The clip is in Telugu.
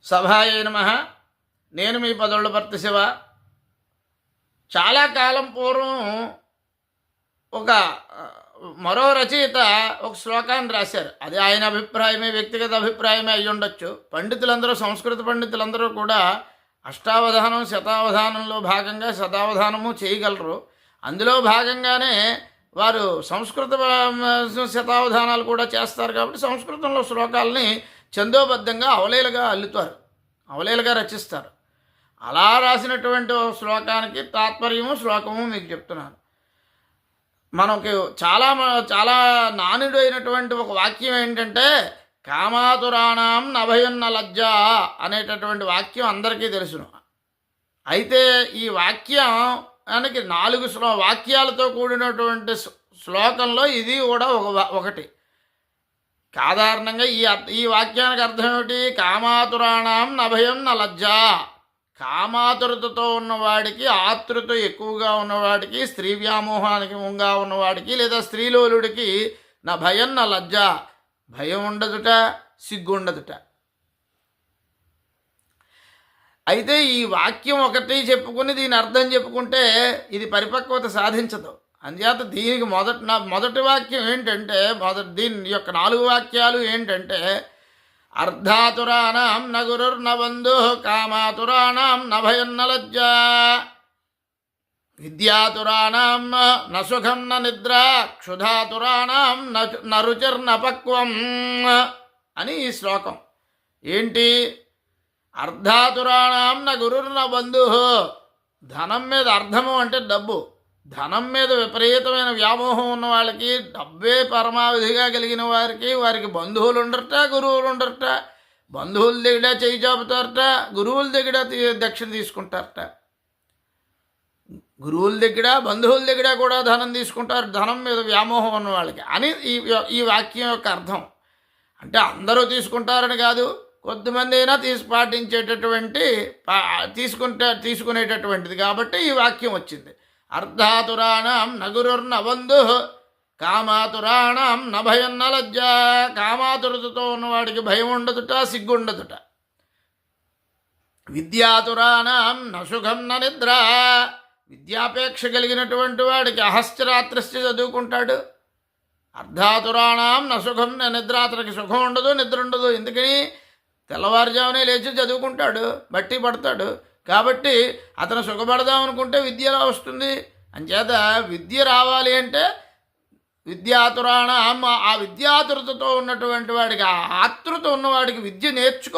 సభాయే నమః. నేను మీ పదోళ్ళపర్తి శివ. చాలా కాలం పూర్వం ఒక మరో రచయిత ఒక శ్లోకాన్ని రాశారు. అది ఆయన అభిప్రాయమే, వ్యక్తిగత అభిప్రాయమే అయి ఉండొచ్చు. పండితులందరూ, సంస్కృత పండితులందరూ కూడా అష్టావధానం, శతావధానంలో భాగంగా శతావధానము చేయగలరు. అందులో భాగంగానే వారు సంస్కృత శతావధానాలు కూడా చేస్తారు. కాబట్టి సంస్కృతంలో శ్లోకాలని ఛందోబద్ధంగా అవలీలగా అల్లుతారు, అవలీలగా రచిస్తారు. అలా రాసినటువంటి శ్లోకానికి తాత్పర్యము, శ్లోకము మీకు చెప్తున్నాను. మనకి చాలా చాలా నానుడు అయినటువంటి ఒక వాక్యం ఏంటంటే, కామాతురాణం నభయన్న లజ్జ అనేటటువంటి వాక్యం అందరికీ తెలుసును. అయితే ఈ వాక్యానికి 4 వాక్యాలతో కూడినటువంటి శ్లోకంలో ఇది కూడా ఒకటి. సాధారణంగా ఈ వాక్యానికి అర్థం ఏమిటి? కామాతురాణం నభయం న లజ్జ. కామాతురతతో ఉన్నవాడికి, ఆతృత ఎక్కువగా ఉన్నవాడికి, స్త్రీ వ్యామోహానికి ముంగా ఉన్నవాడికి, లేదా స్త్రీలోలుడికి నా భయం నా లజ్జ, భయం ఉండదుట, సిగ్గు ఉండదుట. అయితే ఈ వాక్యం ఒకటి చెప్పుకుని దీని అర్థం చెప్పుకుంటే ఇది పరిపక్వత సాధించదు. అందుచేత దీనికి మొదటి వాక్యం ఏంటంటే, దీని యొక్క 4 వాక్యాలు ఏంటంటే, అర్ధాతురాణం న గురుర్న బంధు, కామాతురాణం న భయం న లజ్జ, విద్యాతురాణం న సుఖం న నిద్ర, క్షుధాతురాణం న రుచిర్న పక్వం అని ఈ శ్లోకం. ఏంటి? అర్ధాతురాణం న గురుర్న బంధు. ధనం మీద, అర్ధము అంటే డబ్బు, ధనం మీద విపరీతమైన వ్యామోహం ఉన్న వాళ్ళకి, డబ్బే పరమావధిగా కలిగిన వారికి బంధువులు ఉండరట, గురువులు ఉండరట. బంధువుల దగ్గర చేయి చాపుతారట, గురువుల దగ్గర దక్షిణ తీసుకుంటారట. గురువుల దగ్గర, బంధువుల దగ్గర కూడా ధనం తీసుకుంటారు, ధనం మీద వ్యామోహం ఉన్న వాళ్ళకి అని ఈ వాక్యం యొక్క అర్థం. అంటే అందరూ తీసుకుంటారని కాదు, కొద్దిమంది అయినా తీసుకునేటటువంటిది కాబట్టి ఈ వాక్యం వచ్చింది. అర్ధాతురాణం నగురుర్న బంధు, కామాతురాణం న భయం న లజ్జ. కామాతురతతో ఉన్నవాడికి భయం ఉండదుట, సిగ్గు ఉండదుట. విద్యాతురాణం న సుఖం న నిద్ర. విద్యాపేక్ష కలిగినటువంటి వాడికి అహశ్చరాత్రస్య చదువుకుంటాడు. అర్ధాతురాణం న సుఖం న నిద్ర. అతనికి సుఖం ఉండదు, నిద్ర ఉండదు. ఎందుకని? తెల్లవారుజామునే లేచి చదువుకుంటాడు, బట్టి పడతాడు. కాబట్టి అతను సుఖపడదాం అనుకుంటే విద్య వస్తుంది. అంచేత విద్య రావాలి అంటే విద్యాతురాణ, ఆ విద్యాతురతతో ఉన్నటువంటి వాడికి, ఆ ఆతృత ఉన్నవాడికి విద్య నేర్చుకో.